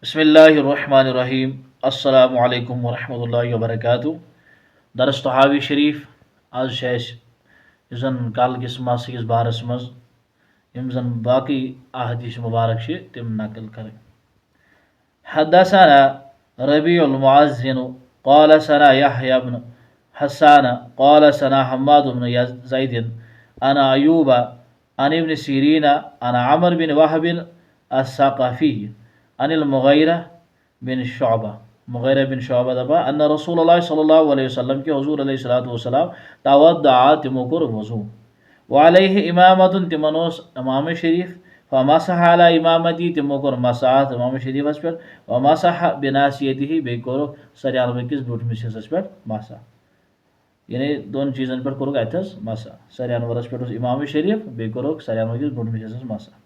बिस्मिल्लाहिर्रहमानिर्रहीम। अस्सलामु अलैकुम वरहमतुल्लाहि वबरकातुहू। दरस तहावी शरीफ आज जन कल किस मस किस बारस मज यम जन बाकी अहदीस मुबारक तिम नकल कर। हदसना रबीउल मुअज्जिन क़ाल सना यहया इब्न हस्सान क़ाल सना हम्माद इब्न ज़ैद अना अयूब अन इब्न सीरीन अना अमर बिन वहब अस्सक़फ़ी अनिल मुग़ीरा बिन शुअबा दपा अन्न रसूलुल्लाह सल्लल्लाहु अलैहि वसल्लम के हुज़ूर अलैहिस्सलातु वस्सलाम तवद्दअ तिमो कोर वज़ू व अलैहि इमामतुन तिमन ओस इमाम शरीफ फमसह अला इमामती तिमो कोर मसाहत इमाम शरीफस पे व मसह बिनासियतिही बे कोर सरयानवर किस ब्यूटमिस हिस्सस पे मसा यानी दोन चीज़न पे कोर अथस मसा सरयानवरस पे इमाम शरीफ बे कोर सरयानवर किस ब्यूटमिस हिस्सस मसा।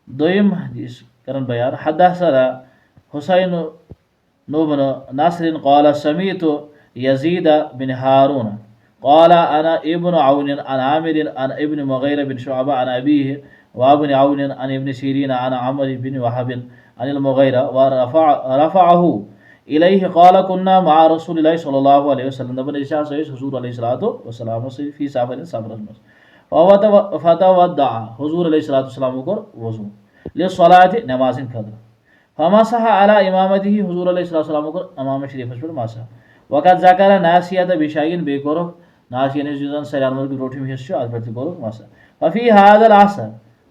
दोयम हदीस करन बयान हदसना हुसैन बिन नसर क़ाल समीअतु यज़ीद बिन हारून क़ाल अना इब्न औन अन आमिर अन इब्न मुग़ीरा बिन शुअबा अन अबीहि व इब्न औन अन इब्न सीरीन अन अमर बिन वहब अनिल मुग़ीरा व रफ़अहु इलैहि क़ाल कुन्ना मअ रसूलिल्लाहि सल्लल्लाहु अलैहि वसल्लम दपन इशा सहित हुज़ूर अलैहिस्सलातु वस्सलाम से फी सफर सफरस मस फतवद्दअ हुज़ूर अलैहिस्सलातु कोर वज़ू लिस्सलाति नमाज़िन खतर फमसह अला इमामतिही हुज़ूर अलैहिस्सलाम कोर इमाम शरीफस पे मसा वक़द ज़करा नासियत बिशाइन बे कोरक नासियन जन सरयानवर की रोटी हिस्स अत पे कोरक मसा फफी हाज़ल असर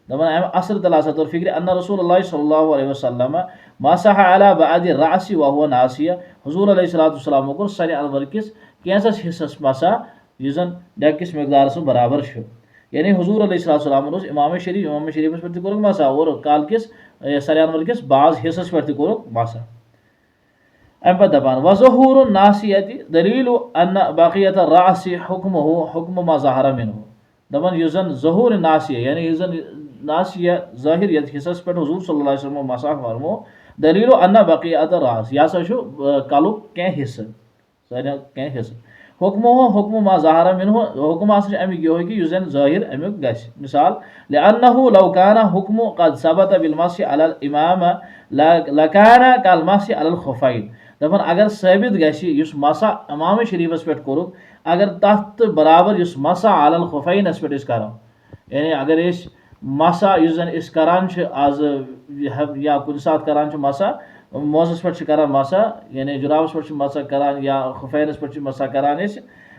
दपन अम असर तल आसा तौर फिक्र अन्न रसूलुल्लाह सल्लल्लाहु अलैहि वसल्लम मसह अला बअदि रासी व हुवा नासिया हुज़ूर अलैहिस्सलाम कोर सरयानवर किस कैंसस हिस्सस मसा जन डकिस मिकदार से बराबर यानी हुज़ूर अलैहिस्सलाम इमाम शरीफस पे कोरक मसा और काल किस सरयानवर किस बाज हिस्सस पे कोरक मसा। अम पे दपान वज़हूर नासियति दलील अन्न बक़ियत रासी हुक्मुहु हुक्म मा ज़हरा मिन्हु दपन यु जन ज़हूर नासिया यानी यु जन नासिया ज़ाहिर यत हिस्सस पे हुज़ूर सल्लल्लाहु अलैहि वसल्लम मसा फरमो दलील अन्न बक़ियत रास यह हसा कलुक कैं हिस्स कैं हिस्स हुक्म हुक्म मा ज़हरा मिन्हु हुक्म आस अमिक यो कि यु जन ज़ाहिर अमिक गस मिसाल लिअन्नहु लौ कान हुक्म क़द सबत बिलमसी अलल इमाम लकान कल मसी अलल खुफ़ैन दपन अगर साबित गस मसा इमाम शरीफस पे कोरुक अगर तथ बराबर मसा अलल खुफ़ैनस पे करो यानी अगर मसा जन करान आज या कुछ सात करान मसा मोजस पे करान मसा यानी जुराबस पे मसा करान या खुफ़ैनस पे मसा करान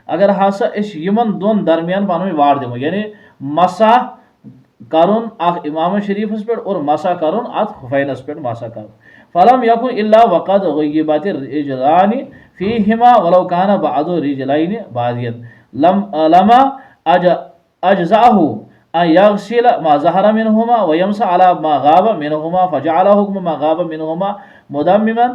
अगर हसा यमन दोन दरमियान पान वार दिमो यानी मसा करुन अख इमाम शरीफस पे और मसा करुन अत खुफ़ैनस पे मसा कर फलम यकुन इल्ला वक़द ग़य्यबत रिजलानि फ़ीहिमा वलौ कान बअदु रिजलैनि बादियन लमा अजज़अहु अन यग़सिल मा ज़हरा मिन्हुमा व यमसा अला मा गाब मिन्हुमा फजअल हुक्म मा गाब मिन्हुमा मुदम्मिमन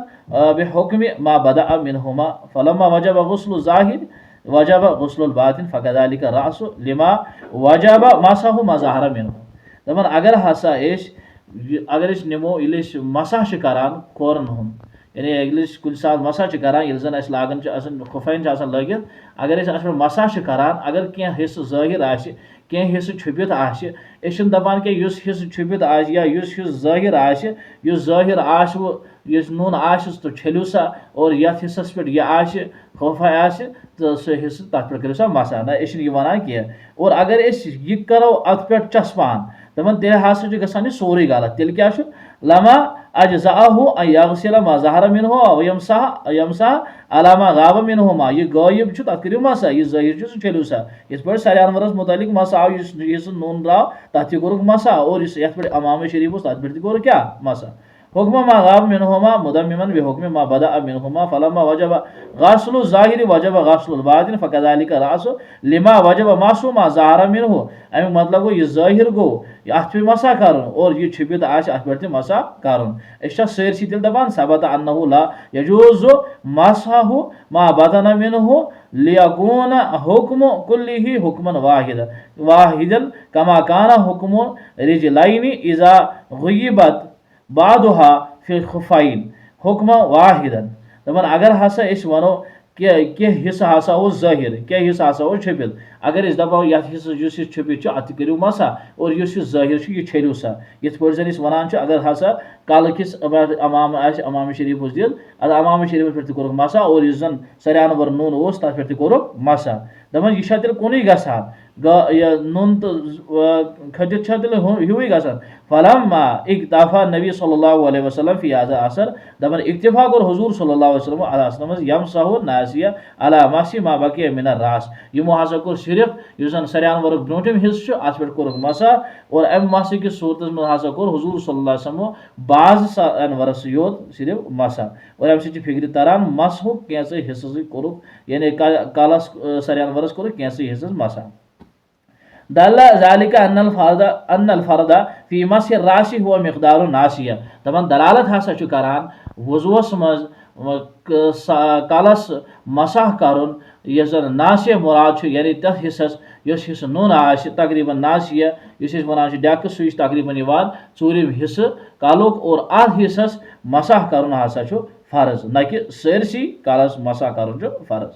बिहुक्म मा बदअ मिन्हुमा फलम्मा वजब गुस्लु ज़ाहिर वजब गुस्लुल बातिन फ़कज़ालिक रासु लिमा वजब मसहु मा ज़हरा मिन्हु दपन अगर हसा अगर नमो मसा करान कोरन हुन यानी कुछ सात मसा करान ये जन लागन खुफ़ैन लगित अगर मसा करान अगर क्या हिस्स ज़ाहिर आसि क्या हिस्स छुपित आसि दपान के हिस्स छुपित आसि या ज़ाहिर आसि ज़ाहिर आस नून आस तो छेलू सा और यथ हिस्सस पे यह आस खौफा आस तो सह हिस्स तथ पे करो सा मसा ना वन कह और अगर यह करो अत पे चस्पान दपन तेल हसा गसान सोरे गलत तेल क्या लमा अजज़अहु अन यग़सिल मा ज़हरा मिन्हु व यमसा अला मा गाब मिन्हुमा यह गायब तथ करो मसा यह ज़ाहिर छेलू सा इस पे सरयानवरस मुतालिक मसा आव नून द्राव तथ कोरुक मसा और ये पे इमाम शरीफ तथ पे कोर क्या मसा हुक्म मा गाब मिन्हुमा मुदम्मिमन बिहुक्म मा बदअ मिन्हुमा फलम्मा वजब गस्लु ज़ाहिर वजब गस्लुल बातिन फ़कज़ालिक रासु लिमा वजब मसु मा ज़हरा मिन्हु अमिक मतलब गो यह ज़ाहिर गो अत पे मसा करुन और यह छुपित आस अत पे मसा करुन सरसी तेल दपान सबत अन्नहु ला यजूज़ु मसहु मा बदन मिन्हु लियकून हुक्म कुल्लिही हुक्मन वाहिदन कमा कान हुक्म रिजलैनि इज़ा ग़य्यबत बादुहा फिल खुफ़ैन हुक्म वाहिदन दपन अगर हसा वनो क्या हिस्सा हसा ज़ाहिर क्या हिस्सा हसा छुपित अगर अस दपो ये हिस्स छुपित अत करो मसा और ज़ाहिर यह छेलो सा ये जन वन अगर हसा कल किस अमाम अमाम शरीफ दिल अद अमाम शरीफ पे कोर मसा और इस जन सरियान वर नून तथ पे कोर मसा दपान यह तेल कुन गसान नून तो खजित तेल हिवै गसान फलम्मा इक्तफा नबी सल्लल्लाहु अलैहि वसल्लम फी हाज़ा असर दपान इक्तिफा कोर हुजूर सल्लल्लाहु अलैहि वसल्लम अल असर मज यमसहु नासिया अला मासी मा बकिया मिन रास यमो हसा कोर सिर्फ यस जन सरियान वर ब्रोटिम हिस्स अत पे कोर मसा और अम मसा कि सूरत मज हसा कोर हुजूर सल्लल्लाहु अलैहि वसल्लम बाज अनवरस योत सिर्फ मसा और अम फिक्र तरह मस हो कैसे हिस्स कोर यानी कालस सरियान वरस कोर कैसे हिस्स मसा दल्ला ज़ालिका अन्नल फरदा फी मस्य राशि हुआ मिक़दारु नासिया दपान दलालत हसा छु करान वज़ुस मज कालस मसाह करुन यस जन नासिया मुराद छु यानी तथ हिस्सस यस हिस्स नून आश तकरीबन नासिया यस वनान डक सु तकरीबन यवान चूरिम हिस्स कालुक और अथ हिस्सस मसाह करुन हसा छु फर्ज न कि सरसी कालस मसाह करुन छु फर्ज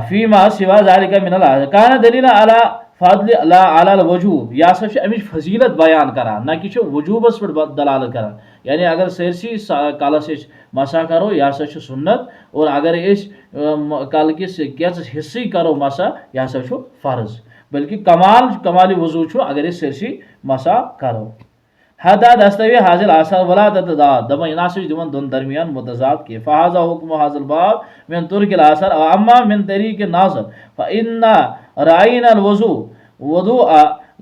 फीमा सिवा ज़ालिका मिनल काना दलील अला फadl अला वजूब यह हसा अमिच फजीलत बयान करान न कि वजूबस पे दलालत करान यानी अगर सरसी कलस मसा करो यह हसा सुन्नत और अगर कल किस कैचस हिस्से करो मसा यह हसा फर्ज बल्कि कमाल वजू अगर सरसी मसा करो हदा दस्तवी हाजिल आसार वला तदाद दमा इनास दिवन दोन दरमियान मुतजाद के फहाजा हुक्म हाजिल बाब मिन तुर्किल आसार अम्मा मिन तरीक नाज़र फइन्ना रायना अलवुज़ू वुदुअ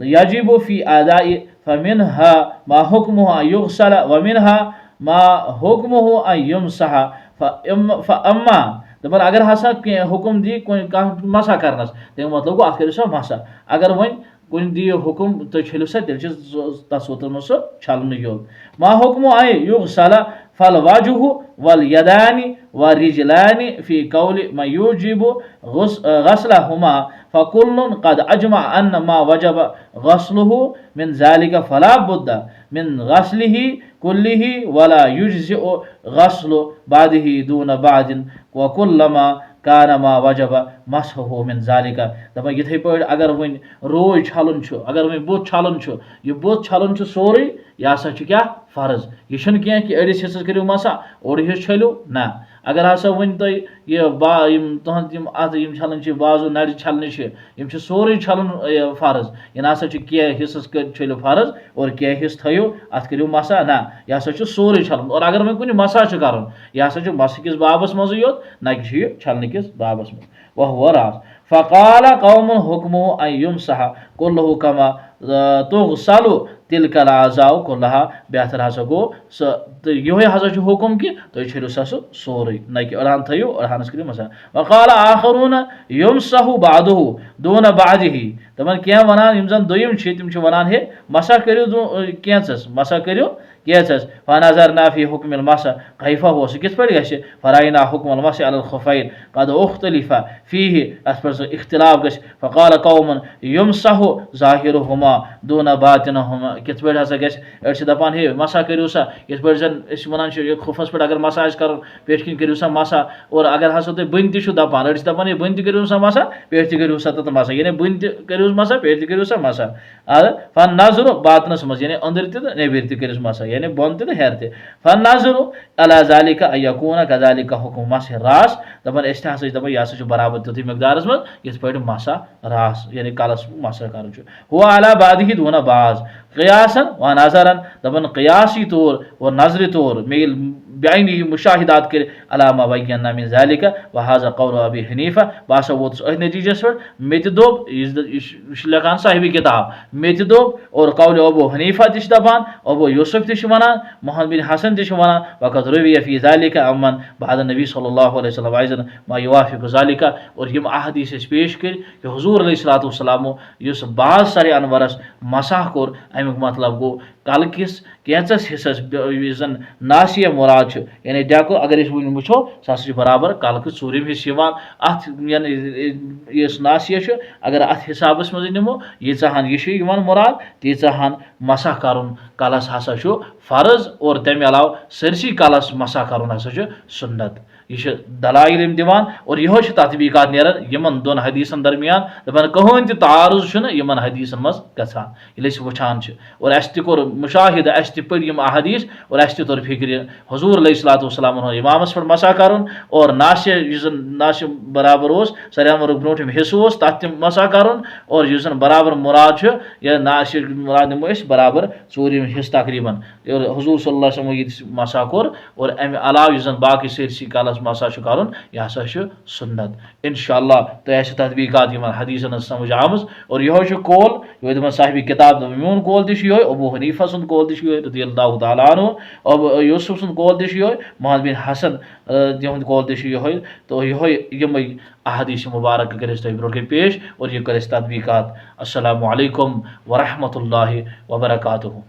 यजिबु फी अदाई फमिनहा मा हुक्मुहु अन युग़सल व मिनहा मा हुक्मुहु अन युमसह फअम्मा दपान अगर हसा हुक्म दी मसा करनस तमें मतलब गो अत करियो सा मसा अगर वन कुन दियो हुक्म तो छेलो सा तेल तथ सोतन सो छलन योत मा हुक्म आय युग़सल फल वजहु वल यदानी व रिजलानी फी कौल मा युजिबु गस्लहुमा फकुल्लुन कद अजमा अन्न मा वजब गस्लुहु मिन ज़ालिका फला बुद्दा मिन गस्लिही कुल्लिही वला युज्ज़िउ गस्लु बादिही दून बादिन व कुल्लमा काना मा वजब मसहु मिन ज़ालिका दपा यथे पे अगर वन रोय छलन अगर वन बुत छलन यह बुत छलन सोरे यह हसा क्या फर्ज यह क्या कि अड़िस हिस्सस करो मसा ओड़ हिस्स छलो ना अगर हसा वन तुम तुम छलन बाजू नड़ छलन सोरे छलन फर्ज यह हसा क्या हिस्सस छलो फर्ज और क्या हिस्स थो अत करो मसा ना यह हसा सोरे छलन और अगर वह कुछ मसा कर यह हसा मस किस बाबस मज योत ना कि छलन किस बाबस मज वह हुआ रास फ़क़ाल क़ौमुन हुक्मुहु अन युमसह कुल्लहु कमा तुग़सलु तिलकल आज़ाउ कुल्लहा बेहतर हसा गो यह हसा हुक्म कि तुम छेलो सा सोरे न कि अड़हान थो अड़हानस करो मसा वक़ाल आखरून युमसहु बादुहु दून बादिही दपान क्या वनान यम जन दोयम तम वनान हे मसा करो कैंचस मसा करो कैचस फनज़रना फी हुक्मिल मसा कैफा हो किस पे गए फराइना हुक्मुल मसा अलल खुफैन कद उख्तलिफा फीहि अस पर इख्तिलाफ गस फ़क़ाल क़ौमुन युमसहु ज़ाहिरुहुमा दून बातिनुहुमा किस पे हसा गस अड़ दपान हे मसा करो सा इस पे जन वनान खुफस पे अगर मसा कर पेट किन करो सा मसा और अगर हसा तुम बन दपान अड़ दपान हे बन करो सा मसा पेट करो सा तथ मसा यानी बन करो मसा पेट करो सा मसा फन नजर बातनस मज यानी अंदर तो नेबर तरो मसा यानी बन तो हेर ते फन नजर अला ज़ालिका यकून कज़ालिका हुक्म मस रास दपान हसा दपान यह हसा बराबर तुथी मकदारस मज इस पे मसा रास यानी कलस मसा कर हुआ अला बादिही दून बाज क़ियासन व नज़रन दपान क़ियासी तौर और नजरी तौर मेल बेआइनी मुशाहिदात कर अलामा बैयन्ना मिन ज़ालिका व हाज़ा क़ौल अबी हनीफा बस वोतस अथ नतीजस पे मे दोप लिखान साहिब किताब मे दोप और कौल अबू हनीफा तश दपान अबू यूसुफ तश वनान मोहम्मद बिन हसन तश वनान वक़द रुविया फी ज़ालिका अमन बाद नबी सल्लल्लाहु अलैहि वसल्लम अयज़न मा युवाफिकु ज़ालिका और यम अहदीस पेश कर कि हुजूर अलैहिस्सलातु वस्सलाम युस बाज सर अनवरस मसाह कोर अमुक मतलब गो कल किस कैंचस हिस्सस जन नासिया मुराद यानी डाको अगर वो सह बराबर कल के चूरिम हिस्स अत यानी नासिया अगर अत हिसाबस मज नमो यीचाहन यह मुराद तीचाहन मसा कर कलस हसा फर्ज और तमे अलाव सरसी कलस मसा कर हसा सुन्नत यह दलाइल दिवान और यह तहबीकात नेरान यमन दोन हदीसन दरमियान दपान कहें तह तारुज यमन हदीसन मज गसान ये वुचान और अस तोर मुशाहिद अस पढ़ अहदीस और अस तोर फिक्र हुजूर अलैहिस्सलाम इमामस पे मसा कर और नाश बराबर सरिया ब्रोठम हिस्सु तथ मसा कर और बराबर मुराद या नाश मुराद निमो बराबर चूरिम हिस्स तकरीबन और हुजूर सल्लल्लाहु अलैहि वसल्लम मसा कोर और अमे अलाव बाकी सैरसी कालस मसा कर यह हसा सुन्नत इंशाअल्लाह तो तहबीकात हदीसन समझ आमज और यह कौल यह साहिब किताब मोन कौल तह अबू हनीफा सुंद कौल तह रदियल्लाहु तआला अन्हु अब यूसुफ सुंद कौल तह मोहम्मद बिन हसन तिहद कौल तह तो यम अहदीस मुबारक कर ब्रोट पेश और यह कर तहबीकात। अस्सलामु अलैकुम वरहमतुल्लाहि वबरकातुहू।